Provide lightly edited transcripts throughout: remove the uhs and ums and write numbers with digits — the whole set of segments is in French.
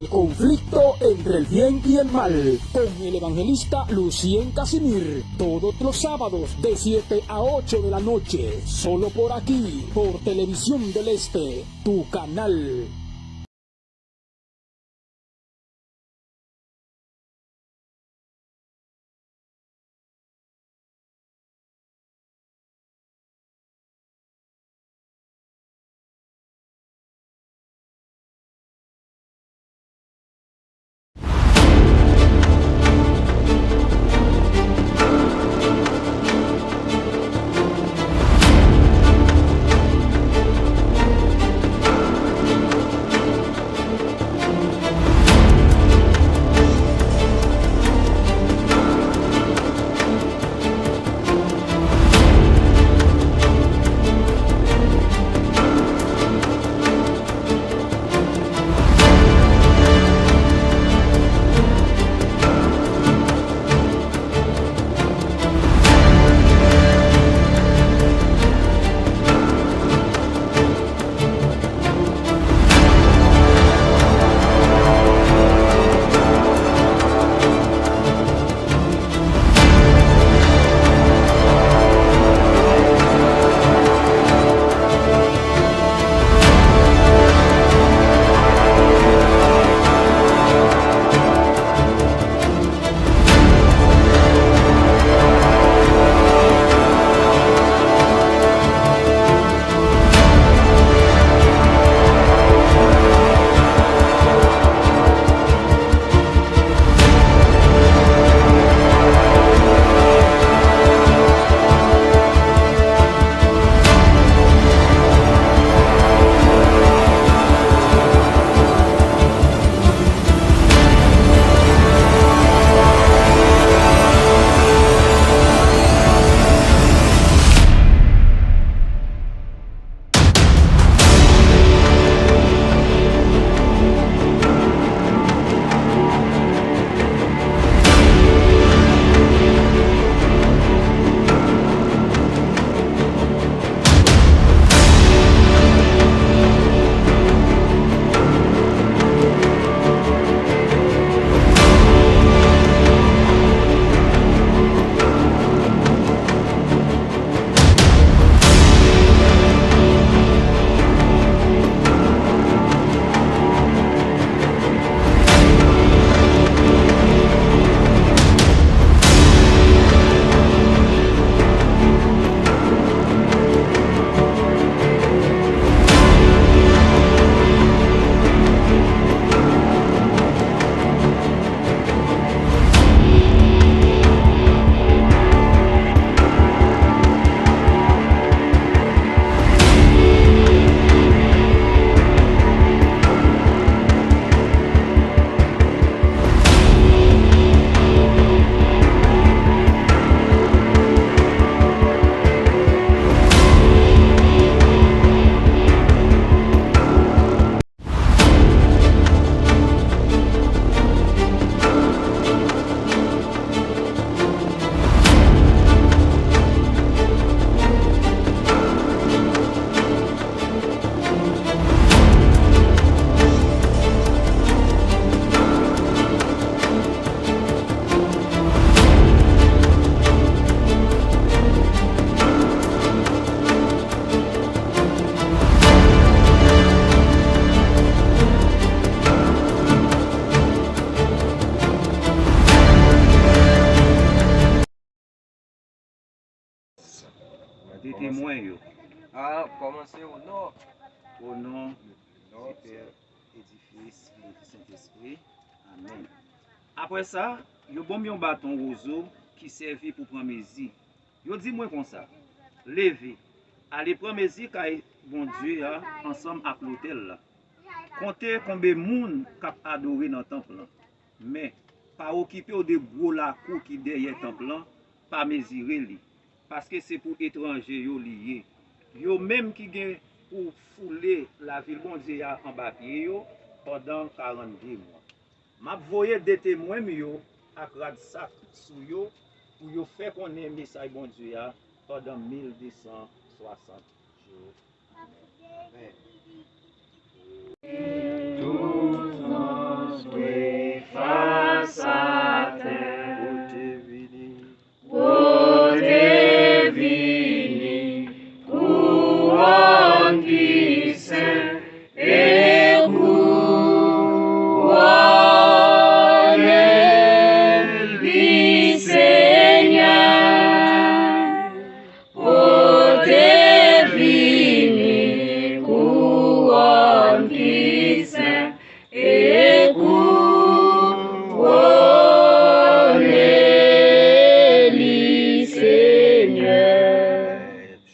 Conflicto entre el bien y el mal, con el evangelista Lucien Casimir, todos los sábados de 7 a 8 de la noche, solo por aquí, por Televisión del Este, tu canal. des témoins. Yo. Ah, commencez au nom. Au nom Non, du Père et du Fils et du Saint-Esprit. Amen. Après ça, yo bon un bâton roseau qui servait pour prendre mesi. Yo dit moi comme ça. Levez. Allez prendre mesi kay bon Dieu là, ensemble avec l'autel là. Comptez combien de monde qui adoré dans le temple là. Mais pas occuper de gros la cour qui derrière le temple là, pas mesurer li. Parce que c'est pour étrangers yo lié. Yo même qui gen pour fouler la ville bon Dieu en bas pied yo pendant 42 mois. M'a voyé des témoins yo ak rad sac sou yo pour yo faire connaître message bon Dieu pendant 1260 jours. Amen. Face à terre, Beauté vini, couronne qui saint, et couronne lui Seigneur. Beauté vini, couronne qui saint, et couronne lui Seigneur.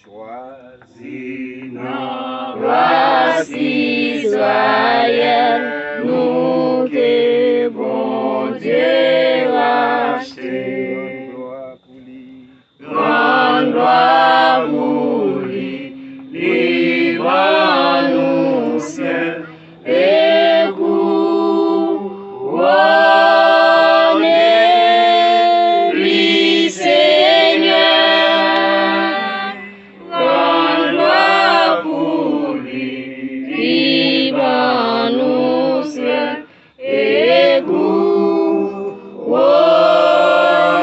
choisi Voici Israël, nous que bon Dieu racheté. gloire pour lui. Grande gloire pour lui, livrant nous ciel, et couronne lui Seigneur. Grande gloire pour lui, livrant nous ciel, et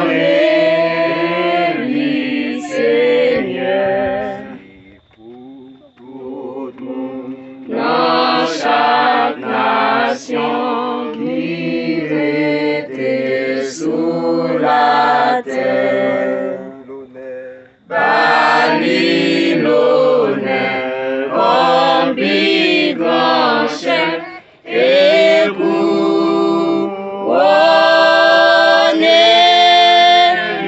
couronne lui Seigneur. Pour tout le monde, Dans chaque nation qui était sous la terre, l'honneur, Babylone, rempli grand chef, et couronne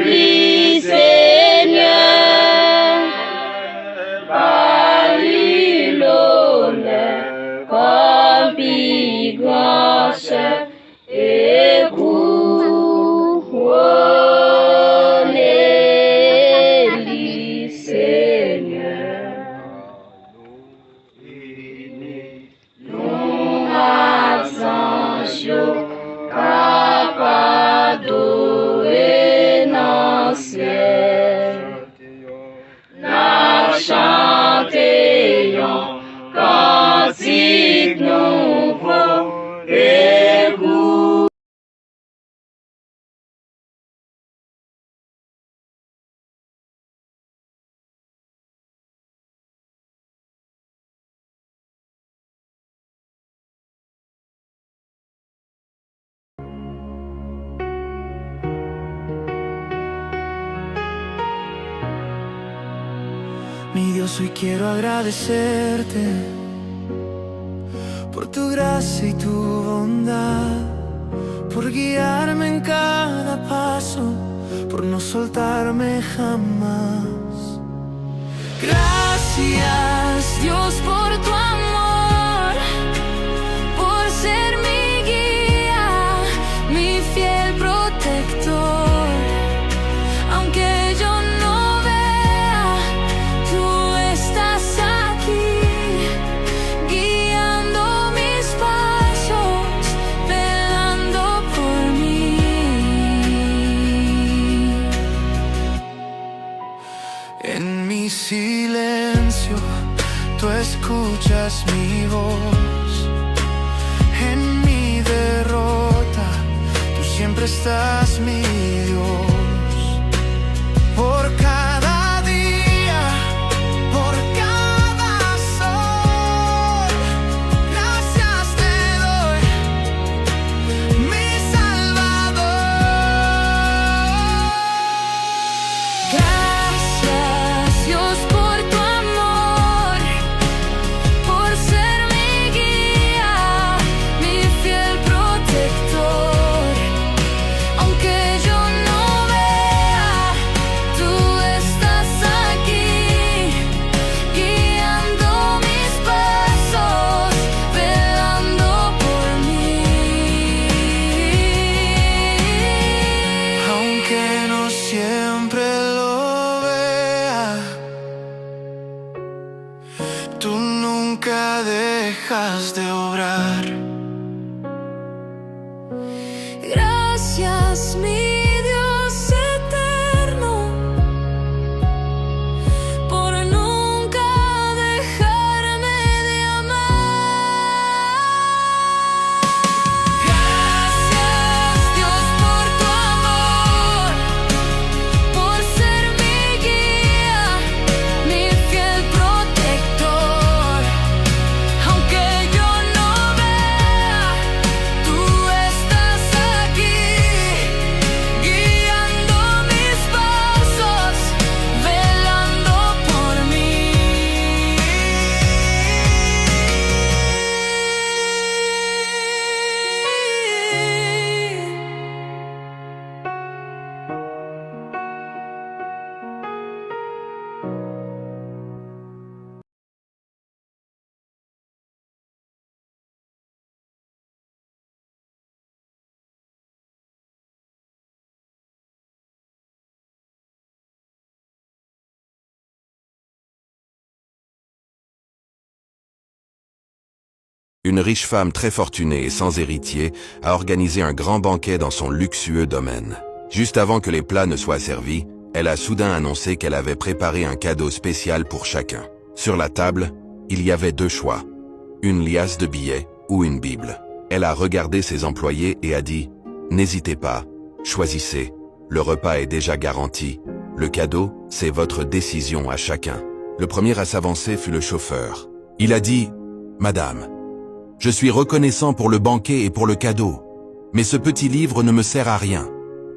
lui Seigneur. Babylone, rempli grand chef, et couronne lui Seigneur. nous unis, Nous ascensions, capables d'adorer dans le ciel. N'a chantions, cantique nouveau, et Mi Dios, hoy quiero agradecerte por tu gracia y tu bondad, por guiarme en cada paso, por no soltarme jamás. Gracias, Dios, por tu amor, por ser mi guía, mi fiel protector. Aunque yo no vea, tú estás aquí, guiando mis pasos, velando por mí. En mi silencio, tú escuchas mi voz. En mi derrota, tú siempre estás, mi Dios. Por cada día, por cada sol, gracias te doy, mi Salvador. Gracias, Dios, por nunca dejas de obrar. Gracias, mi Dios eterno, por nunca dejarme de amar. Gracias, Dios, por tu amor, por ser mi guía, mi fiel protector. Aunque yo no vea, tú estás aquí, guiando mis pasos, velando por mí. Une riche femme très fortunée et sans héritier a organisé un grand banquet dans son luxueux domaine. Juste avant que les plats ne soient servis, elle a soudain annoncé qu'elle avait préparé un cadeau spécial pour chacun. Sur la table, il y avait deux choix, une liasse de billets ou une Bible. Elle a regardé ses employés et a dit « N'hésitez pas, choisissez, le repas est déjà garanti, le cadeau, c'est votre décision à chacun. » Le premier à s'avancer fut le chauffeur. Il a dit « Madame, je suis reconnaissant pour le banquet et pour le cadeau, mais ce petit livre ne me sert à rien,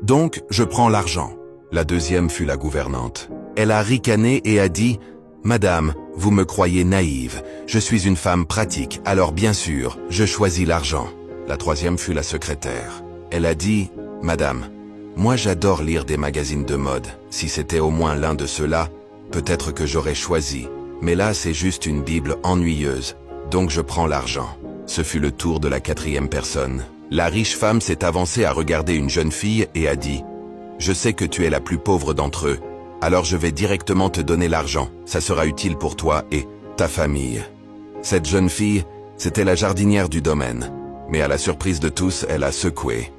donc je prends l'argent. » La deuxième fut la gouvernante. Elle a ricané et a dit « Madame, vous me croyez naïve, je suis une femme pratique, alors bien sûr, je choisis l'argent. » La troisième fut la secrétaire. Elle a dit « Madame, moi j'adore lire des magazines de mode, si c'était au moins l'un de ceux-là, peut-être que j'aurais choisi, mais là c'est juste une Bible ennuyeuse, donc je prends l'argent. » Ce fut le tour de la quatrième personne. La riche femme s'est avancée à regarder une jeune fille et a dit « Je sais que tu es la plus pauvre d'entre eux, alors je vais directement te donner l'argent, ça sera utile pour toi et ta famille. » Cette jeune fille, c'était la jardinière du domaine, mais à la surprise de tous, elle a secoué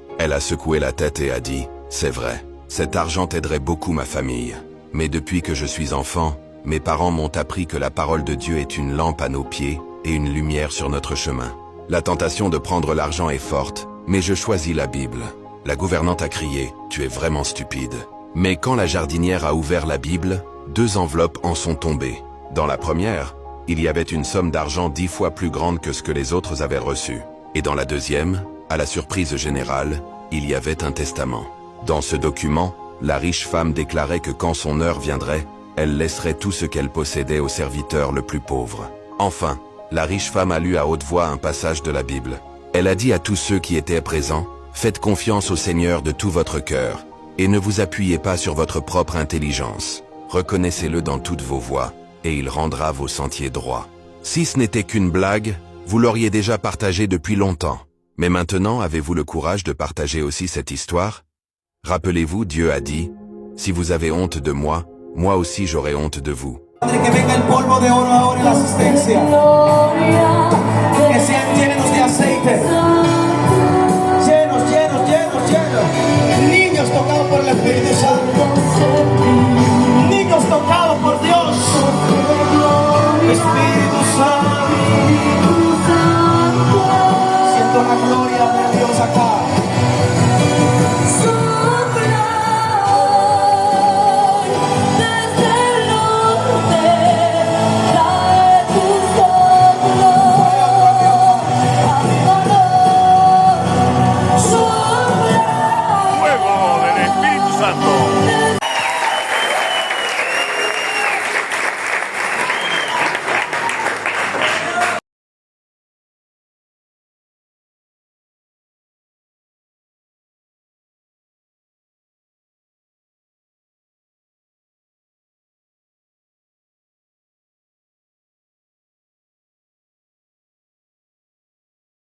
la tête et a dit « C'est vrai, cet argent aiderait beaucoup ma famille. Mais depuis que je suis enfant, mes parents m'ont appris que la parole de Dieu est une lampe à nos pieds et une lumière sur notre chemin. La tentation de prendre l'argent est forte, mais je choisis la Bible. » La gouvernante a crié « Tu es vraiment stupide. » Mais quand la jardinière a ouvert la Bible, deux enveloppes en sont tombées. Dans la première, il y avait une somme d'argent 10 fois plus grande que ce que les autres avaient reçu. Et dans la deuxième, à la surprise générale, il y avait un testament. Dans ce document, la riche femme déclarait que quand son heure viendrait, elle laisserait tout ce qu'elle possédait au serviteur le plus pauvre. Enfin, la riche femme a lu à haute voix un passage de la Bible. Elle a dit à tous ceux qui étaient présents, « Faites confiance au Seigneur de tout votre cœur, et ne vous appuyez pas sur votre propre intelligence. Reconnaissez-le dans toutes vos voies, et il rendra vos sentiers droits. » Si ce n'était qu'une blague, vous l'auriez déjà partagé depuis longtemps. Mais maintenant, avez-vous le courage de partager aussi cette histoire? Rappelez-vous, Dieu a dit, « Si vous avez honte de moi, moi aussi j'aurai honte de vous. » Padre, que venga el polvo de oro ahora en la asistencia. Que sean llenos de aceite. Llenos, llenos, llenos, llenos. Niños tocados por el Espíritu Santo.